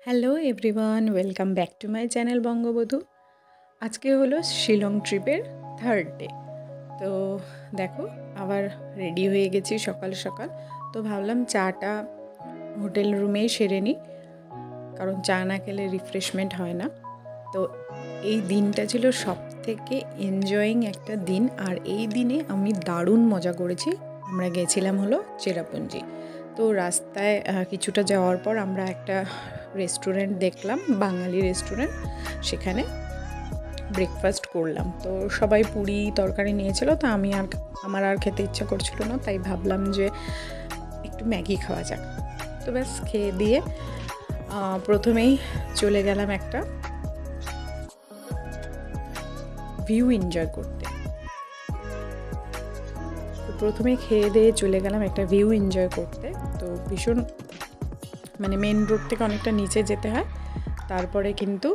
Hello everyone, welcome back to my channel Bangabadhu. আজকে হলো শিলং ট্রিপের থার্ড ডে। তো দেখো আবার রেডি হয়ে গেছি সকাল সকাল। তো ভাবলাম চাটা হোটেল রুমেই সেরে নিই, কারণ চা না খেলে রিফ্রেশমেন্ট হয় না। তো এই দিনটা ছিল সবথেকে এনজয়িং একটা দিন, আর এই দিনে আমি দারুণ মজা করেছি। আমরা গেছিলাম হলো চেরাপুঞ্জি। তো রাস্তায় কিছুটা যাওয়ার পর আমরা একটা রেস্টুরেন্ট দেখলাম, বাঙালি রেস্টুরেন্ট। সেখানে ব্রেকফাস্ট করলাম। তো সবাই পুরি তরকারি নিয়েছিল, তো আমার আর খেতে ইচ্ছা করছিল না, তাই ভাবলাম যে একটু ম্যাগি খাওয়া যাক। তো ব্যাস খেয়ে দিয়ে প্রথমেই চলে গেলাম একটা ভিউ এনজয় করতে। তো প্রথমে খেয়ে দিয়ে চলে গেলাম একটা ভিউ এনজয় করতে। তো ভীষণ মেন রোড থেকে অনেকটা নিচে যেতে হয়, তারপরে কিন্তু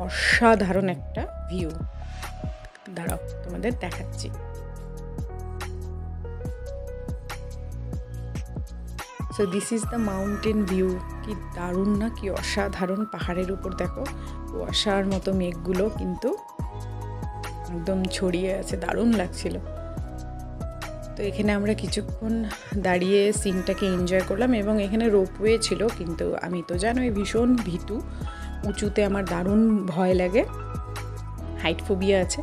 অসাধারণ একটা ভিউ। দাঁড়াও তোমাদের দেখাচ্ছি। So this is the mountain view. কি দারুণ না, কি অসাধারণ! পাহাড়ের উপর দেখো কুয়াশার মতো মেঘগুলো কিন্তু একদম ছড়িয়ে আছে, দারুণ লাগছিল। তো এখানে আমরা কিছুক্ষণ দাঁড়িয়ে সিনটাকে এনজয় করলাম, এবং এখানে রোপওয়ে ছিল, কিন্তু আমি তো জানোই ভীষণ ভীতু, উঁচুতে আমার দারুণ ভয় লাগে, হাইট ফোবিয়া আছে।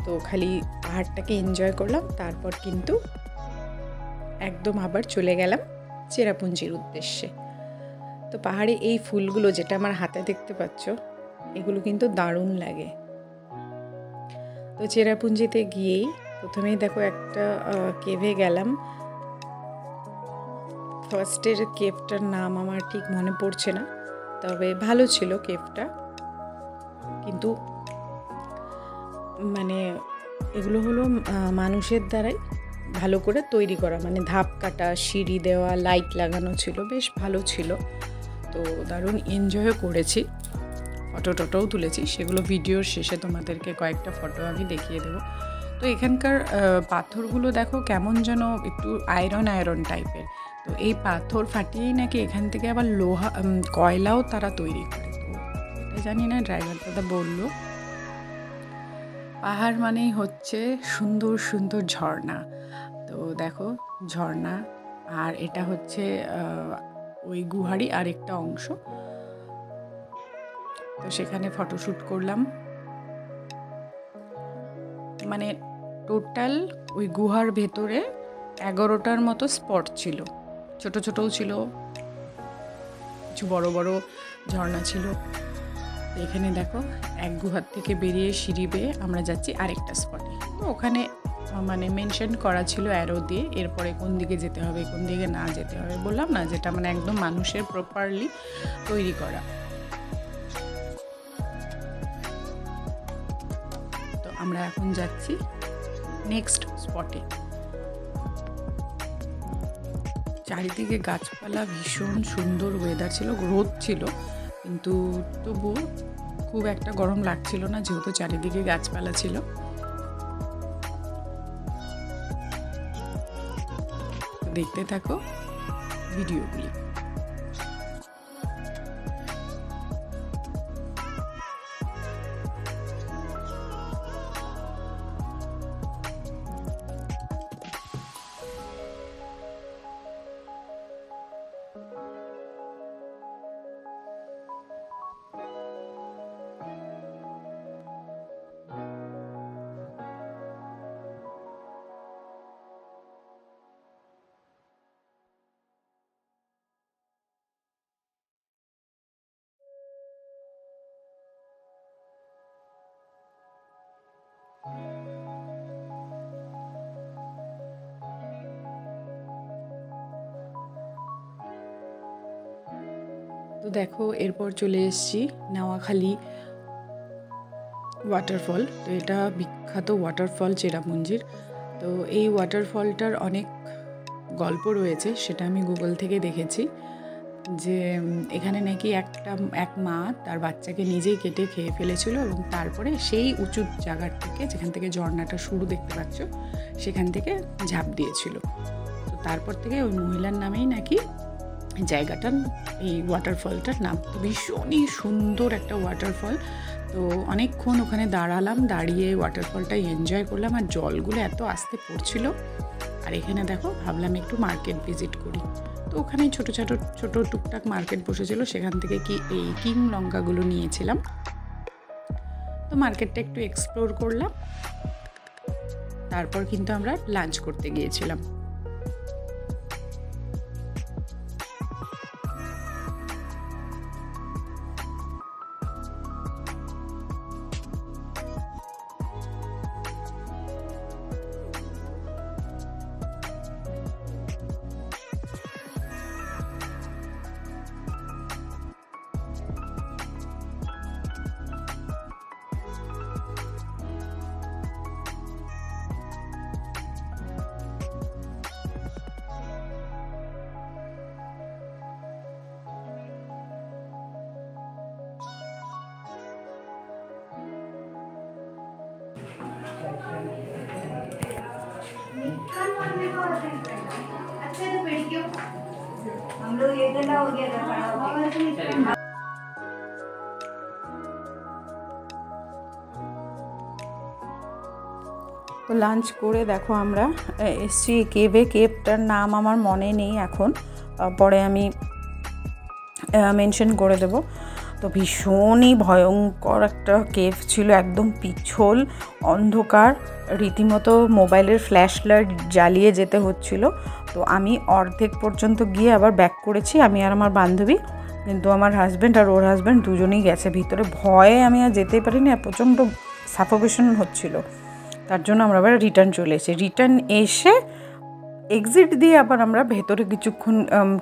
তো খালি পাহাড়টাকে এনজয় করলাম, তারপর কিন্তু একদম আবার চলে গেলাম চেরাপুঞ্জির উদ্দেশ্যে। তো পাহাড়ে এই ফুলগুলো যেটা আমার হাতে দেখতে পাচ্ছ, এগুলো কিন্তু দারুণ লাগে। তো চেরাপুঞ্জিতে গিয়েই প্রথমেই দেখো একটা কেভে গেলাম। ফার্স্টের কেভটার নাম আমার ঠিক মনে পড়ছে না, তবে ভালো ছিল কেভটা। কিন্তু এগুলো হলো মানুষের দ্বারাই ভালো করে তৈরি করা, ধাপ কাটা, সিঁড়ি দেওয়া, লাইট লাগানো ছিল, বেশ ভালো ছিল। তো দারুণ এনজয়ও করেছি, ফটো টটোও তুলেছি, সেগুলো ভিডিওর শেষে তোমাদেরকে কয়েকটা ফটো আমি দেখিয়ে দেবো। তো এখানকার পাথরগুলো দেখো কেমন যেন একটু আয়রন টাইপের। তো এই পাথর ফাটিয়েই নাকি এখান থেকে আবার কয়লাও তারা তৈরি করে। তো এটা জানি না, ড্রাইভার দাদা বললো। পাহাড় মানেই হচ্ছে সুন্দর সুন্দর ঝর্ণা। তো দেখো ঝর্ণা, আর এটা হচ্ছে ওই গুহারই আরেকটা অংশ। তো সেখানে ফটোশ্যুট করলাম। টোটাল ওই গুহার ভেতরে 11টার মতো স্পট ছিল, ছোট ছোটও ছিল, কিছু বড় বড় ঝর্ণা ছিল। এখানে দেখো এক গুহার থেকে বেরিয়ে সিঁড়ি বেয়ে আমরা যাচ্ছি আরেকটা স্পটে। তো ওখানে মেনশন করা ছিল অ্যারো দিয়ে, এরপরে কোন দিকে যেতে হবে কোন দিকে না যেতে হবে, বললাম না, যেটা একদম মানুষের প্রপারলি তৈরি করা। তো আমরা এখন যাচ্ছি নেক্সট স্পটে। চারিদিকে গাছপালা, ভীষণ সুন্দর ওয়েদার ছিল, রোদ ছিল, কিন্তু তবুও খুব একটা গরম লাগছিল না, যেহেতু চারিদিকে গাছপালা ছিল। দেখতে থাকো ভিডিওগুলি। তো দেখো এরপর চলে এসেছি নেওয়াখালী ওয়াটারফল। তো এটা বিখ্যাত ওয়াটারফল চেরাপুঞ্জির। তো এই ওয়াটারফলটার অনেক গল্প রয়েছে, সেটা আমি গুগল থেকে দেখেছি, যে এখানে নাকি এক মা তার বাচ্চাকে নিজেই কেটে খেয়ে ফেলেছিল, এবং তারপরে সেই উঁচু জায়গার থেকে, যেখান থেকে ঝর্ণাটা শুরু দেখতে পাচ্ছ, সেখান থেকে ঝাঁপ দিয়েছিল। তো তারপর থেকে ওই মহিলার নামেই নাকি জায়গাটার, এই ওয়াটারফলটার নাম। তো ভীষণই সুন্দর একটা ওয়াটারফল। তো অনেকক্ষণ ওখানে দাঁড়ালাম, দাঁড়িয়ে ওয়াটারফলটা এনজয় করলাম। আর জলগুলো এত আস্তে পড়ছিল। আর এখানে দেখো ভাবলাম একটু মার্কেট ভিজিট করি। তো ওখানে ছোট ছোট ছোট টুকটাক মার্কেট বসেছিল, সেখান থেকে এই কিং লঙ্কাগুলো নিয়েছিলাম। তো মার্কেটটা একটু এক্সপ্লোর করলাম, তারপর কিন্তু আমরা লাঞ্চ করতে গিয়েছিলাম। हम लोग ये गला हो गया था। তো লাঞ্চ করে দেখো আমরা এসছি কেভে। কেভটার নাম আমার মনে নেই এখন, পরে আমি মেনশন করে দেব। তো ভীষণই ভয়ঙ্কর একটা কেভ ছিল, একদম পিছল, অন্ধকার, রীতিমতো মোবাইলের ফ্ল্যাশ লাইট জ্বালিয়ে যেতে হচ্ছিল। তো আমি অর্ধেক পর্যন্ত গিয়ে আবার ব্যাক করেছি, আমি আর আমার বান্ধবী। কিন্তু আমার হাজব্যান্ড আর ওর হাজব্যান্ড দুজনেই গেছে ভিতরে। ভয়ে আমি আর যেতেই পারিনি, আর প্রচণ্ড সাফোকেশন হচ্ছিল। তার জন্য আমরা আবার রিটার্ন চলে এসেছি। রিটার্ন এসে এক্সিট দিয়ে আবার আমরা ভেতরে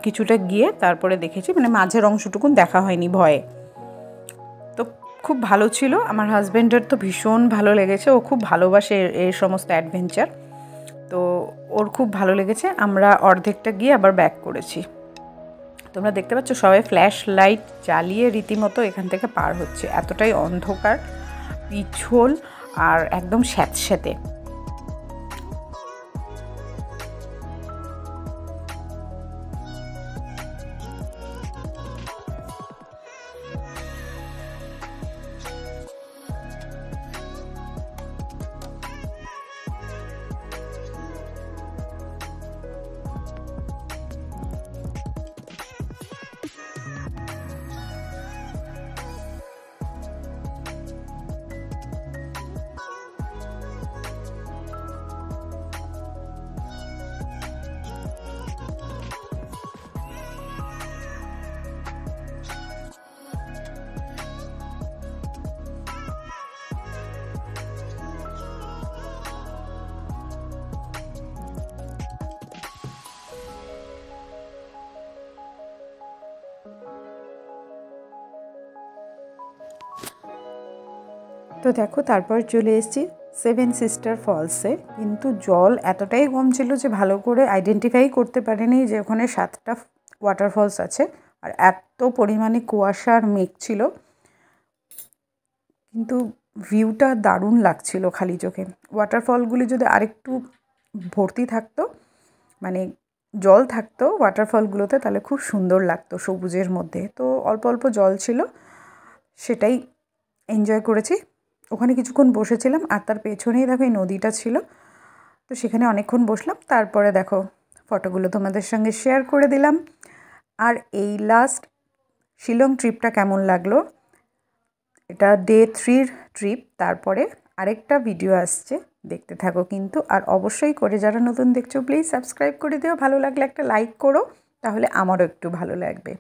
কিছুটা গিয়ে তারপরে দেখেছি, মানে মাঝের অংশটুকুন দেখা হয়নি ভয়ে। তো খুব ভালো ছিল। আমার হাজব্যান্ডের তো ভীষণ ভালো লেগেছে, ও খুব ভালোবাসে এই সমস্ত অ্যাডভেঞ্চার। তো ওর খুব ভালো লেগেছে। আমরা অর্ধেকটা গিয়ে আবার ব্যাক করেছি। তোমরা দেখতে পাচ্ছ সবাই ফ্ল্যাশ লাইট জ্বালিয়ে রীতিমতো এখান থেকে পার হচ্ছে, এতটাই অন্ধকার, পিছল আর একদম স্যাঁতস্যাঁতে। তো দেখো তারপর চলে এসেছি 7 সিস্টার ফলসে। কিন্তু জল এতটাই কম ছিল যে ভালো করে আইডেন্টিফাই করতে পারিনি যে ওখানে 7টা ওয়াটারফলস আছে। আর এত পরিমাণে কুয়াশা আর মেঘ ছিল, কিন্তু ভিউটা দারুণ লাগছিল খালি চোখে। ওয়াটারফলগুলি যদি আরেকটু ভর্তি থাকতো, মানে জল থাকতো ওয়াটারফলগুলোতে, তাহলে খুব সুন্দর লাগতো সবুজের মধ্যে। তো অল্প অল্প জল ছিল, সেটাই এনজয় করেছি। ওখানে কিছুক্ষণ বসেছিলাম, আর তার পেছনেই দেখো এই নদীটা ছিল। তো সেখানে অনেকক্ষণ বসলাম, তারপরে দেখো ফটোগুলো তোমাদের সঙ্গে শেয়ার করে দিলাম। আর এই লাস্ট শিলং ট্রিপটা কেমন লাগলো, এটা ডে 3 ট্রিপ। তারপরে আরেকটা ভিডিও আসছে, দেখতে থাকো কিন্তু। আর অবশ্যই করে যারা নতুন দেখছো প্লিজ সাবস্ক্রাইব করে দিও, ভালো লাগলে একটা লাইক করো, তাহলে আমারও একটু ভালো লাগবে।